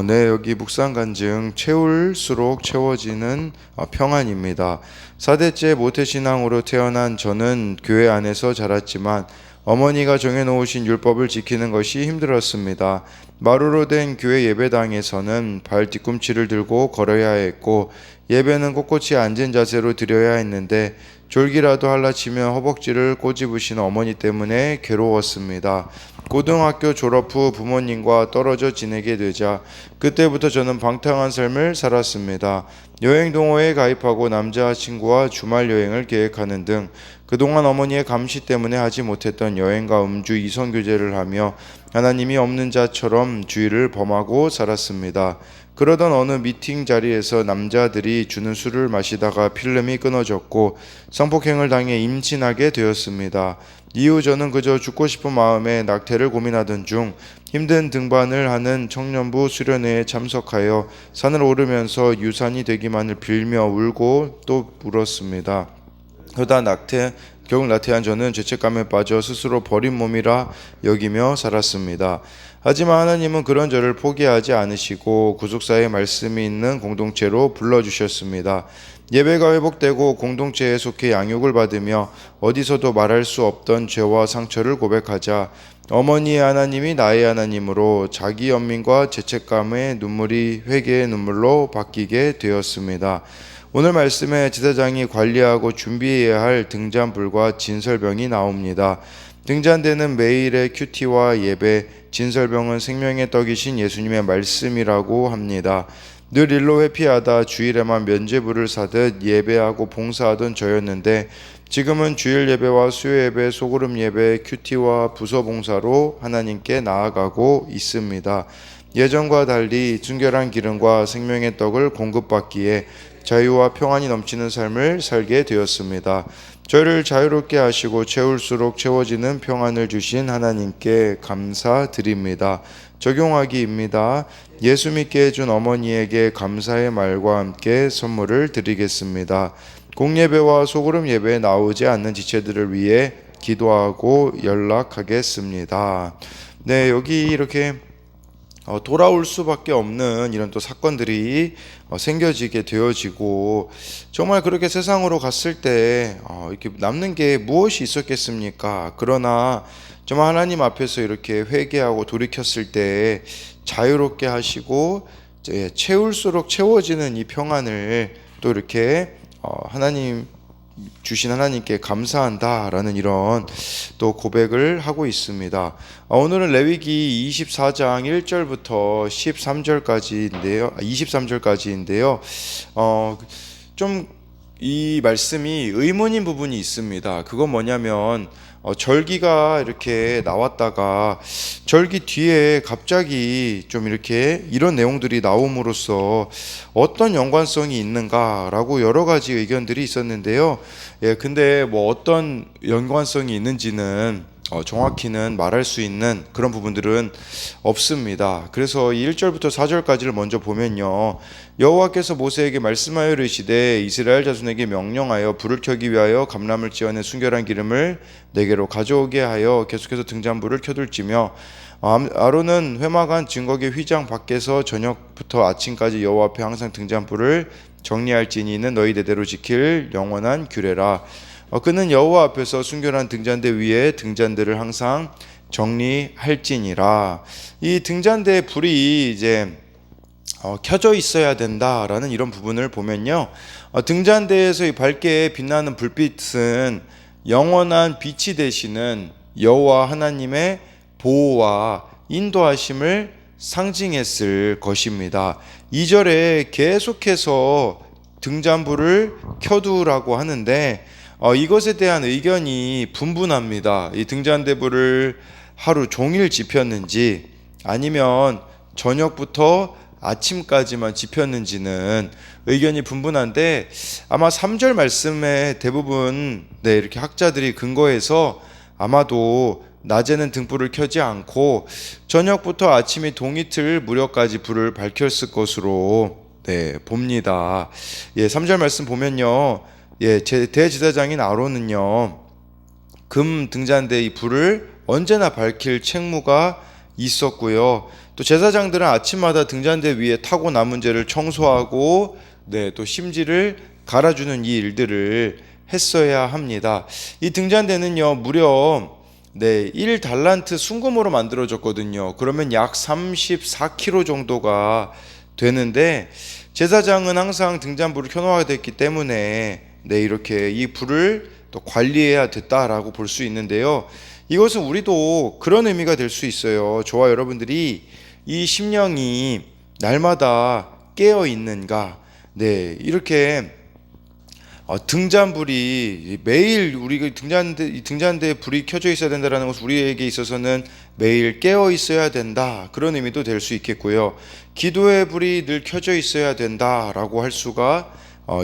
네, 여기 묵상 간증 채울수록 채워지는 평안입니다. 4대째 모태신앙으로 태어난 저는 교회 안에서 자랐지만 어머니가 정해놓으신 율법을 지키는 것이 힘들었습니다. 마루로 된 교회 예배당에서는 발 뒤꿈치를 들고 걸어야 했고 예배는 꼿꼿이 앉은 자세로 드려야 했는데 졸기라도 할라치며 허벅지를 꼬집으시는 어머니 때문에 괴로웠습니다. 고등학교 졸업 후 부모님과 떨어져 지내게 되자 그때부터 저는 방탕한 삶을 살았습니다. 여행 동호회에 가입하고 남자친구와 주말 여행을 계획하는 등 그동안 어머니의 감시 때문에 하지 못했던 여행과 음주 이성 교제를 하며 하나님이 없는 자처럼 주의를 범하고 살았습니다. 그러던 어느 미팅 자리에서 남자들이 주는 술을 마시다가 필름이 끊어졌고 성폭행을 당해 임신하게 되었습니다. 이후 저는 그저 죽고 싶은 마음에 낙태를 고민하던 중 힘든 등반을 하는 청년부 수련회에 참석하여 산을 오르면서 유산이 되기만을 빌며 울고 또 울었습니다. 그러다 결국 낙태한 저는 죄책감에 빠져 스스로 버린 몸이라 여기며 살았습니다. 하지만 하나님은 그런 저를 포기하지 않으시고 구속사의 말씀이 있는 공동체로 불러주셨습니다. 예배가 회복되고 공동체에 속해 양육을 받으며 어디서도 말할 수 없던 죄와 상처를 고백하자 어머니의 하나님이 나의 하나님으로 자기 연민과 죄책감의 눈물이 회개의 눈물로 바뀌게 되었습니다. 오늘 말씀에 제사장이 관리하고 준비해야 할 등잔불과 진설병이 나옵니다. 등잔대는 매일의 큐티와 예배, 진설병은 생명의 떡이신 예수님의 말씀이라고 합니다. 늘 일로 회피하다 주일에만 면죄부를 사듯 예배하고 봉사하던 저였는데 지금은 주일 예배와 수요 예배, 소그룹 예배, 큐티와 부서 봉사로 하나님께 나아가고 있습니다. 예전과 달리 순결한 기름과 생명의 떡을 공급받기에 자유와 평안이 넘치는 삶을 살게 되었습니다. 저를 자유롭게 하시고 채울수록 채워지는 평안을 주신 하나님께 감사드립니다. 적용하기입니다. 예수 믿게 해준 어머니에게 감사의 말과 함께 선물을 드리겠습니다. 공예배와 소그룹 예배에 나오지 않는 지체들을 위해 기도하고 연락하겠습니다. 네, 여기 이렇게 돌아올 수밖에 없는 이런 또 사건들이 생겨지게 되어지고 정말 그렇게 세상으로 갔을 때 이렇게 남는 게 무엇이 있었겠습니까? 그러나 정말 하나님 앞에서 이렇게 회개하고 돌이켰을 때 자유롭게 하시고 채울수록 채워지는 이 평안을 또 이렇게 하나님 주신 하나님께 감사한다라는 이런 또 고백을 하고 있습니다. 오늘은 레위기 24장 1절부터 23절까지인데요. 좀 이 말씀이 의문인 부분이 있습니다. 그건 뭐냐면 절기가 이렇게 나왔다가 절기 뒤에 갑자기 좀 이렇게 이런 내용들이 나옴으로써 어떤 연관성이 있는가라고 여러 가지 의견들이 있었는데요. 근데 뭐 어떤 연관성이 있는지는 정확히는 말할 수 있는 그런 부분들은 없습니다. 그래서 1절부터 4절까지를 먼저 보면요. 여호와께서 모세에게 말씀하여 이르시되 이스라엘 자손에게 명령하여 불을 켜기 위하여 감람을 찌어낸 순결한 기름을 내게로 가져오게 하여 계속해서 등잔불을 켜둘지며 아론은 회막안 증거계 휘장 밖에서 저녁부터 아침까지 여호와 앞에 항상 등잔불을 정리할지니 이는 너희 대대로 지킬 영원한 규례라. 그는 여호와 앞에서 순결한 등잔대 위에 등잔대를 항상 정리할지니라. 이 등잔대에 불이 이제 켜져 있어야 된다라는 이런 부분을 보면요. 등잔대에서 이 밝게 빛나는 불빛은 영원한 빛이 되시는 여호와 하나님의 보호와 인도하심을 상징했을 것입니다. 2절에 계속해서 등잔불을 켜두라고 하는데 이것에 대한 의견이 분분합니다. 이 등잔대불을 하루 종일 지폈는지 아니면 저녁부터 아침까지만 지폈는지는 의견이 분분한데 아마 3절 말씀에 대부분 이렇게 학자들이 근거해서 아마도 낮에는 등불을 켜지 않고 저녁부터 아침이 동이틀 무렵까지 불을 밝혔을 것으로 봅니다. 3절 말씀 보면요. 대제사장인 아론은요 금 등잔대 이 불을 언제나 밝힐 책무가 있었고요. 또 제사장들은 아침마다 등잔대 위에 타고 남은 재를 청소하고 또 심지를 갈아주는 이 일들을 했어야 합니다. 이 등잔대는요 무려 1달란트 순금으로 만들어졌거든요. 그러면 약 34kg 정도가 되는데 제사장은 항상 등잔불을 켜놓아야 됐기 때문에 이렇게 이 불을 또 관리해야 됐다라고 볼 수 있는데요. 이것은 우리도 그런 의미가 될 수 있어요. 저와 여러분들이 이 심령이 날마다 깨어 있는가? 이렇게 등잔불이 매일 우리 등잔대에 불이 켜져 있어야 된다는 것은 우리에게 있어서는 매일 깨어 있어야 된다, 그런 의미도 될 수 있겠고요. 기도의 불이 늘 켜져 있어야 된다라고 할 수가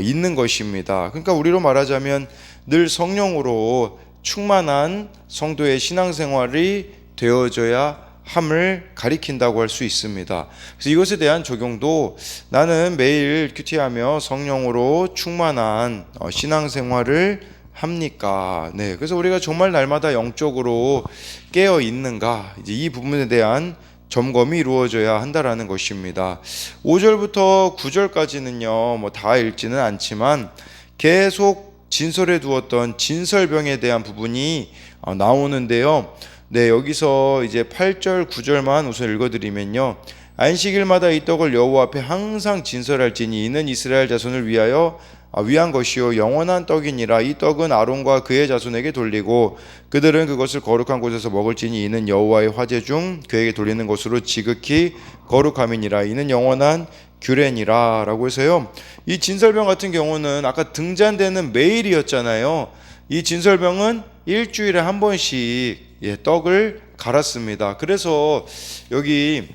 있는 것입니다. 그러니까 우리로 말하자면 늘 성령으로 충만한 성도의 신앙생활이 되어져야 함을 가리킨다고 할 수 있습니다. 그래서 이것에 대한 적용도 나는 매일 큐티하며 성령으로 충만한 신앙생활을 합니까? 그래서 우리가 정말 날마다 영적으로 깨어 있는가? 이제 이 부분에 대한 점검이 이루어져야 한다라는 것입니다. 5절부터 9절까지는요, 뭐 다 읽지는 않지만 계속 진설해 두었던 진설병에 대한 부분이 나오는데요. 여기서 이제 8절, 9절만 우선 읽어드리면요. 안식일마다 이 떡을 여호와 앞에 항상 진설할지니 이는 이스라엘 자손을 위한 것이요 영원한 떡이니라. 이 떡은 아론과 그의 자손에게 돌리고 그들은 그것을 거룩한 곳에서 먹을지니 이는 여호와의 화제 중 그에게 돌리는 것으로 지극히 거룩함이니라. 이는 영원한 규례니라 라고 해서요, 이 진설병 같은 경우는 아까 등잔대는 매일이었잖아요. 이 진설병은 일주일에 한 번씩 떡을 갈았습니다. 그래서 여기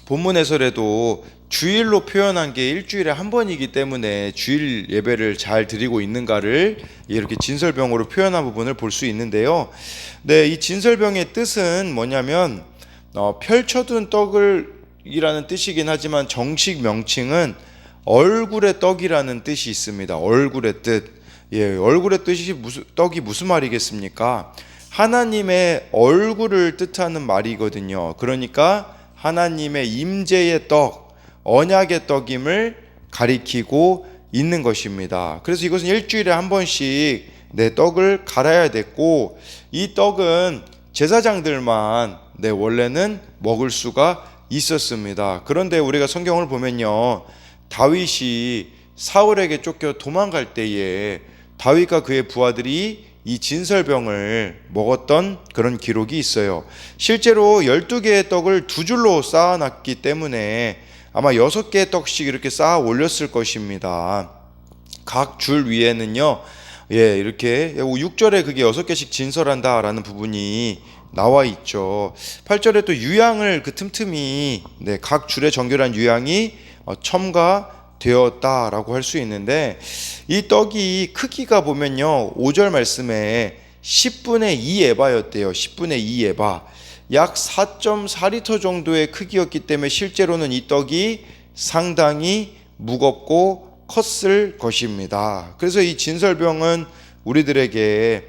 본문 해설에도 주일로 표현한 게 일주일에 한 번이기 때문에 주일 예배를 잘 드리고 있는가를 이렇게 진설병으로 표현한 부분을 볼 수 있는데요. 이 진설병의 뜻은 뭐냐면 펼쳐둔 떡을 이라는 뜻이긴 하지만 정식 명칭은 얼굴의 떡이라는 뜻이 있습니다. 얼굴의 뜻. 얼굴의 뜻이 떡이 무슨 말이겠습니까? 하나님의 얼굴을 뜻하는 말이거든요. 그러니까 하나님의 임재의 떡, 언약의 떡임을 가리키고 있는 것입니다. 그래서 이것은 일주일에 한 번씩 떡을 갈아야 됐고, 이 떡은 제사장들만 원래는 먹을 수가 있었습니다. 그런데 우리가 성경을 보면요, 다윗이 사울에게 쫓겨 도망갈 때에 다윗과 그의 부하들이 이 진설병을 먹었던 그런 기록이 있어요. 실제로 12개의 떡을 두 줄로 쌓아놨기 때문에 아마 6개의 떡씩 이렇게 쌓아 올렸을 것입니다. 각 줄 위에는요, 이렇게 6절에 그게 6개씩 진설한다라는 부분이 나와 있죠. 8절에 또 유향을 그 틈틈이 각 줄에 정결한 유향이 첨가되었다라고 할 수 있는데, 이 떡이 크기가 보면요 5절 말씀에 10분의 2 에바였대요. 10분의 2 에바, 약 4.4리터 정도의 크기였기 때문에 실제로는 이 떡이 상당히 무겁고 컸을 것입니다. 그래서 이 진설병은 우리들에게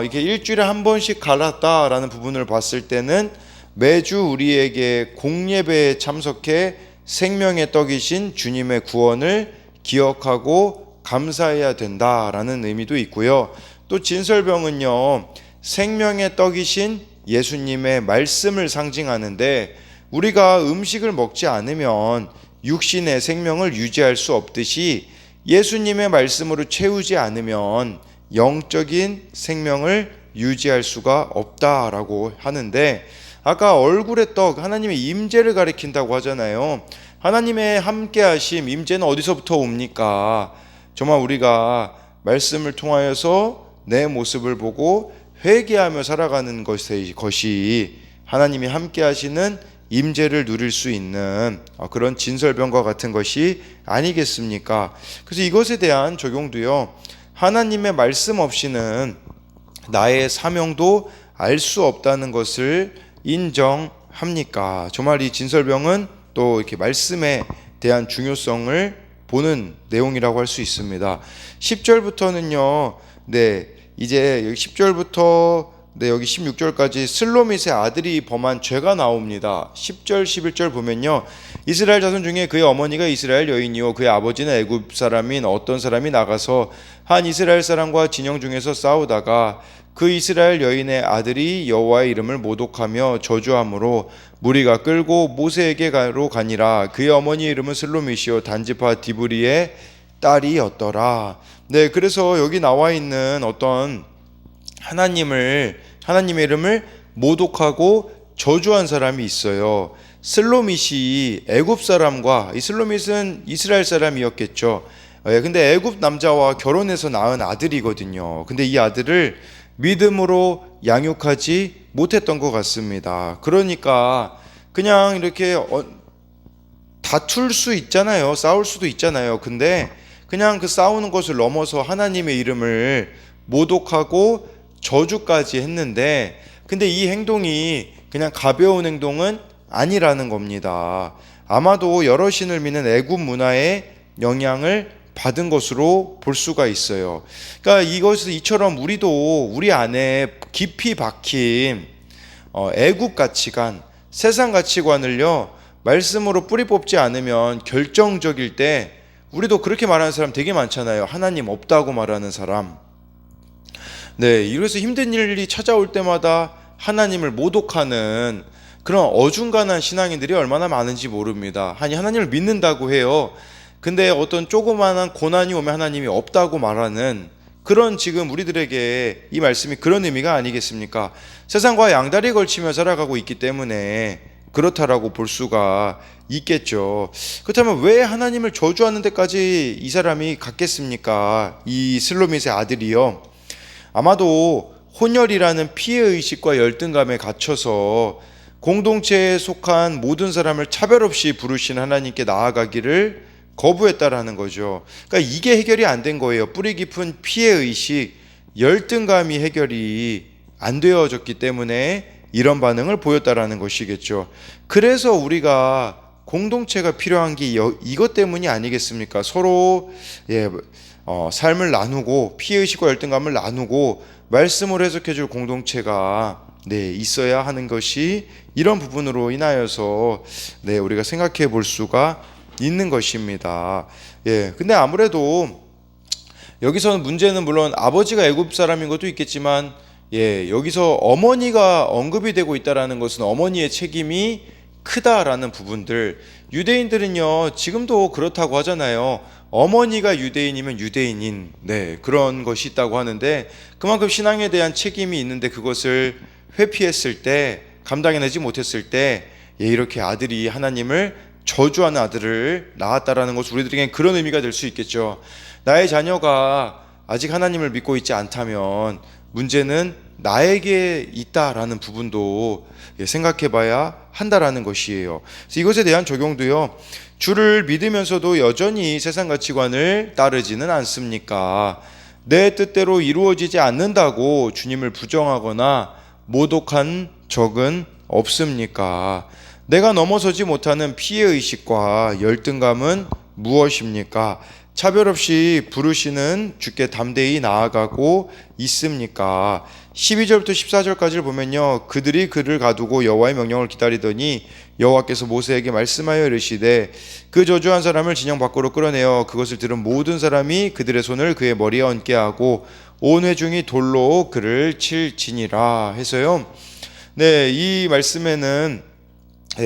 이게 일주일에 한 번씩 갈았다라는 부분을 봤을 때는 매주 우리에게 공예배에 참석해 생명의 떡이신 주님의 구원을 기억하고 감사해야 된다라는 의미도 있고요. 또 진설병은요, 생명의 떡이신 예수님의 말씀을 상징하는데, 우리가 음식을 먹지 않으면 육신의 생명을 유지할 수 없듯이 예수님의 말씀으로 채우지 않으면 영적인 생명을 유지할 수가 없다라고 하는데, 아까 얼굴의 떡, 하나님의 임재를 가리킨다고 하잖아요. 하나님의 함께하심, 임재는 어디서부터 옵니까? 정말 우리가 말씀을 통하여서 내 모습을 보고 회개하며 살아가는 것이 하나님이 함께하시는 임재를 누릴 수 있는 그런 진설병과 같은 것이 아니겠습니까? 그래서 이것에 대한 적용도요, 하나님의 말씀 없이는 나의 사명도 알 수 없다는 것을 인정합니까? 정말 이 진설병은 또 이렇게 말씀에 대한 중요성을 보는 내용이라고 할 수 있습니다. 10절부터는요, 이제 10절부터 네, 여기 16절까지 슬로밋의 아들이 범한 죄가 나옵니다. 10절, 11절 보면요. 이스라엘 자손 중에 그의 어머니가 이스라엘 여인이요 그의 아버지는 애굽 사람인 어떤 사람이 나가서 한 이스라엘 사람과 진영 중에서 싸우다가 그 이스라엘 여인의 아들이 여호와의 이름을 모독하며 저주함으로 무리가 끌고 모세에게로 가니라. 그의 어머니 이름은 슬로밋이요 단지파 디브리의 딸이었더라. 네, 그래서 여기 나와 있는 어떤 하나님의 이름을 모독하고 저주한 사람이 있어요. 슬로밋이 애굽 사람과, 이 슬로밋은 이스라엘 사람이었겠죠. 근데 애굽 남자와 결혼해서 낳은 아들이거든요. 근데 이 아들을 믿음으로 양육하지 못했던 것 같습니다. 그러니까 그냥 이렇게 다툴 수 있잖아요. 싸울 수도 있잖아요. 근데 그냥 그 싸우는 것을 넘어서 하나님의 이름을 모독하고 저주까지 했는데, 근데 이 행동이 그냥 가벼운 행동은 아니라는 겁니다. 아마도 여러 신을 믿는 애굽 문화의 영향을 받은 것으로 볼 수가 있어요. 그러니까 이처럼 우리도 우리 안에 깊이 박힌 애굽 가치관, 세상 가치관을요 말씀으로 뿌리 뽑지 않으면 결정적일 때, 우리도 그렇게 말하는 사람 되게 많잖아요. 하나님 없다고 말하는 사람. 네, 이래서 힘든 일이 찾아올 때마다 하나님을 모독하는 그런 어중간한 신앙인들이 얼마나 많은지 모릅니다. 하나님을 믿는다고 해요. 근데 어떤 조그마한 고난이 오면 하나님이 없다고 말하는 그런, 지금 우리들에게 이 말씀이 그런 의미가 아니겠습니까? 세상과 양다리 걸치며 살아가고 있기 때문에 그렇다라고 볼 수가 있겠죠. 그렇다면 왜 하나님을 저주하는 데까지 이 사람이 갔겠습니까? 이 슬로밋의 아들이요. 아마도 혼혈이라는 피해의식과 열등감에 갇혀서 공동체에 속한 모든 사람을 차별 없이 부르신 하나님께 나아가기를 거부했다라는 거죠. 그러니까 이게 해결이 안 된 거예요. 뿌리 깊은 피해의식, 열등감이 해결이 안 되어졌기 때문에 이런 반응을 보였다라는 것이겠죠. 그래서 우리가 공동체가 필요한 게 이것 때문이 아니겠습니까? 서로 삶을 나누고 피해의식과 열등감을 나누고 말씀을 해석해줄 공동체가 있어야 하는 것이 이런 부분으로 인하여서 우리가 생각해 볼 수가 있는 것입니다. 근데 아무래도 여기서는 문제는 물론 아버지가 애굽 사람인 것도 있겠지만 여기서 어머니가 언급이 되고 있다라는 것은 어머니의 책임이 크다라는 부분들, 유대인들은요 지금도 그렇다고 하잖아요. 어머니가 유대인이면 유대인인 그런 것이 있다고 하는데, 그만큼 신앙에 대한 책임이 있는데 그것을 회피했을 때, 감당해내지 못했을 때 이렇게 아들이 하나님을 저주하는 아들을 낳았다라는 것은 우리들에겐 그런 의미가 될 수 있겠죠. 나의 자녀가 아직 하나님을 믿고 있지 않다면 문제는 나에게 있다라는 부분도 생각해 봐야 한다라는 것이에요. 그래서 이것에 대한 적용도요, 주를 믿으면서도 여전히 세상 가치관을 따르지는 않습니까? 내 뜻대로 이루어지지 않는다고 주님을 부정하거나 모독한 적은 없습니까? 내가 넘어서지 못하는 피해의식과 열등감은 무엇입니까? 차별 없이 부르시는 주께 담대히 나아가고 있습니까? 12절부터 14절까지를 보면요, 그들이 그를 가두고 여호와의 명령을 기다리더니 여호와께서 모세에게 말씀하여 이르시되 그 저주한 사람을 진영 밖으로 끌어내어 그것을 들은 모든 사람이 그들의 손을 그의 머리에 얹게 하고 온 회중이 돌로 그를 칠지니라 해서요. 이 말씀에는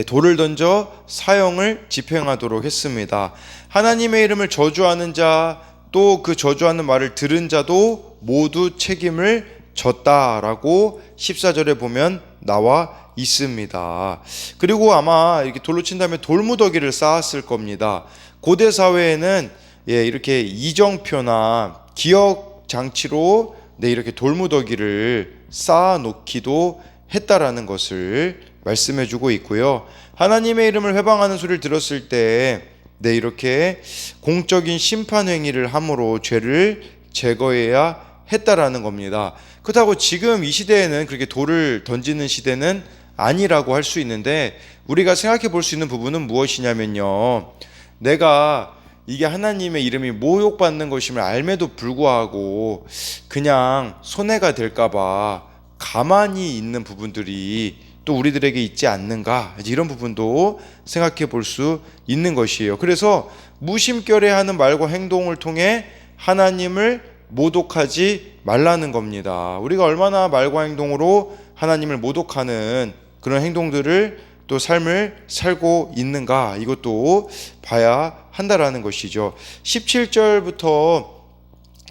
돌을 던져 사형을 집행하도록 했습니다. 하나님의 이름을 저주하는 자, 또 그 저주하는 말을 들은 자도 모두 책임을 졌다라고 14절에 보면 나와 있습니다. 그리고 아마 이렇게 돌로 친 다음에 돌무더기를 쌓았을 겁니다. 고대 사회에는 이렇게 이정표나 기억 장치로 이렇게 돌무더기를 쌓아 놓기도 했다라는 것을 말씀해 주고 있고요. 하나님의 이름을 회방하는 소리를 들었을 때 이렇게 공적인 심판 행위를 함으로 죄를 제거해야 했다라는 겁니다. 그렇다고 지금 이 시대에는 그렇게 돌을 던지는 시대는 아니라고 할 수 있는데, 우리가 생각해 볼 수 있는 부분은 무엇이냐면요, 내가 이게 하나님의 이름이 모욕받는 것임을 알매도 불구하고 그냥 손해가 될까봐 가만히 있는 부분들이 또 우리들에게 있지 않는가, 이런 부분도 생각해 볼 수 있는 것이에요. 그래서 무심결에 하는 말과 행동을 통해 하나님을 모독하지 말라는 겁니다. 우리가 얼마나 말과 행동으로 하나님을 모독하는 그런 행동들을 또 삶을 살고 있는가, 이것도 봐야 한다라는 것이죠. 17절부터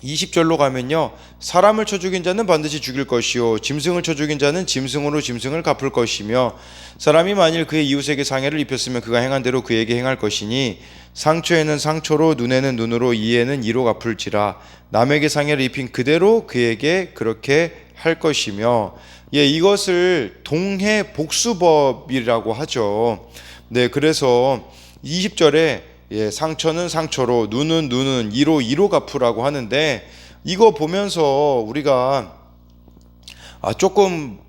20절로 가면요, 사람을 쳐 죽인 자는 반드시 죽일 것이요 짐승을 쳐 죽인 자는 짐승으로 짐승을 갚을 것이며, 사람이 만일 그의 이웃에게 상해를 입혔으면 그가 행한 대로 그에게 행할 것이니, 상처에는 상처로 눈에는 눈으로 이에는 이로 갚을지라. 남에게 상해를 입힌 그대로 그에게 그렇게 할 것이며. 이것을 동해 복수법이라고 하죠. 네, 그래서 20절에 상처는 상처로, 눈은 이로 갚으라고 하는데, 이거 보면서 우리가 조금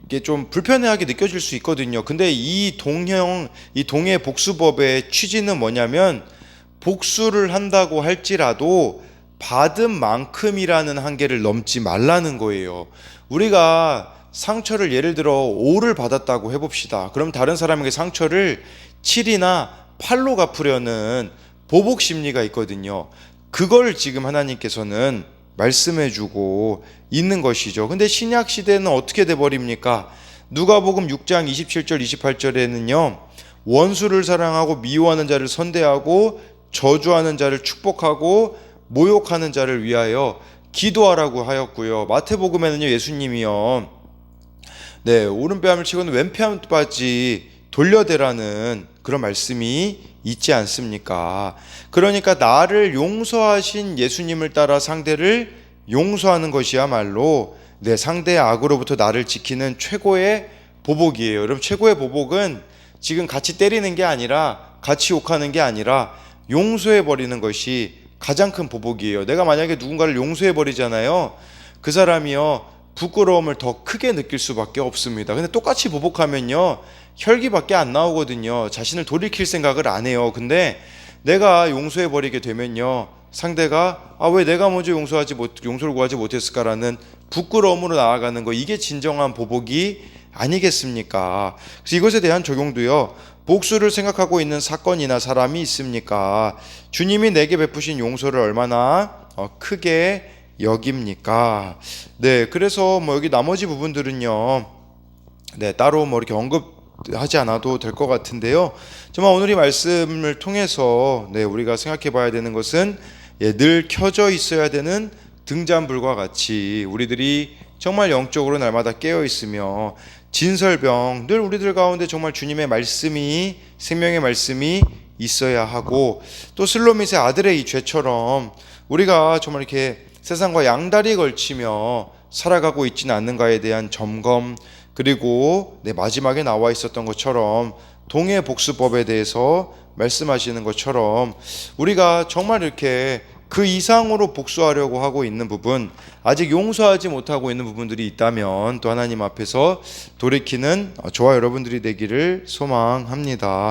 이게 좀 불편하게 느껴질 수 있거든요. 근데 이 동해 복수법의 취지는 뭐냐면, 복수를 한다고 할지라도 받은 만큼이라는 한계를 넘지 말라는 거예요. 우리가 상처를 예를 들어 5를 받았다고 해봅시다. 그럼 다른 사람에게 상처를 7이나 8로 갚으려는 보복 심리가 있거든요. 그걸 지금 하나님께서는 말씀해주고 있는 것이죠. 근데 신약 시대는 어떻게 돼버립니까? 누가복음 6장 27절 28절에는요, 원수를 사랑하고 미워하는 자를 선대하고 저주하는 자를 축복하고 모욕하는 자를 위하여 기도하라고 하였고요. 마태복음에는요, 예수님이요, 오른뺨을 치고는 왼뺨까지 돌려대라는 그런 말씀이 있지 않습니까? 그러니까 나를 용서하신 예수님을 따라 상대를 용서하는 것이야말로 내 상대의 악으로부터 나를 지키는 최고의 보복이에요. 여러분, 최고의 보복은 지금 같이 때리는 게 아니라, 같이 욕하는 게 아니라 용서해버리는 것이 가장 큰 보복이에요. 내가 만약에 누군가를 용서해버리잖아요. 그 사람이요, 부끄러움을 더 크게 느낄 수밖에 없습니다. 근데 똑같이 보복하면요, 혈기밖에 안 나오거든요. 자신을 돌이킬 생각을 안 해요. 근데 내가 용서해버리게 되면요, 상대가 왜 내가 먼저 용서를 구하지 못했을까라는 부끄러움으로 나아가는 거, 이게 진정한 보복이 아니겠습니까? 그래서 이것에 대한 적용도요, 복수를 생각하고 있는 사건이나 사람이 있습니까? 주님이 내게 베푸신 용서를 얼마나 크게 여깁니까? 그래서 여기 나머지 부분들은요, 따로 이렇게 언급하지 않아도 될 것 같은데요. 정말 오늘 이 말씀을 통해서 우리가 생각해 봐야 되는 것은, 늘 켜져 있어야 되는 등잔불과 같이 우리들이 정말 영적으로 날마다 깨어 있으며, 진설병, 늘 우리들 가운데 정말 주님의 말씀이, 생명의 말씀이 있어야 하고, 또 슬로밋의 아들의 이 죄처럼 우리가 정말 이렇게 세상과 양다리 걸치며 살아가고 있지는 않는가에 대한 점검, 그리고 마지막에 나와 있었던 것처럼 동해 복수법에 대해서 말씀하시는 것처럼 우리가 정말 이렇게 그 이상으로 복수하려고 하고 있는 부분, 아직 용서하지 못하고 있는 부분들이 있다면 또 하나님 앞에서 돌이키는 저와 여러분들이 되기를 소망합니다.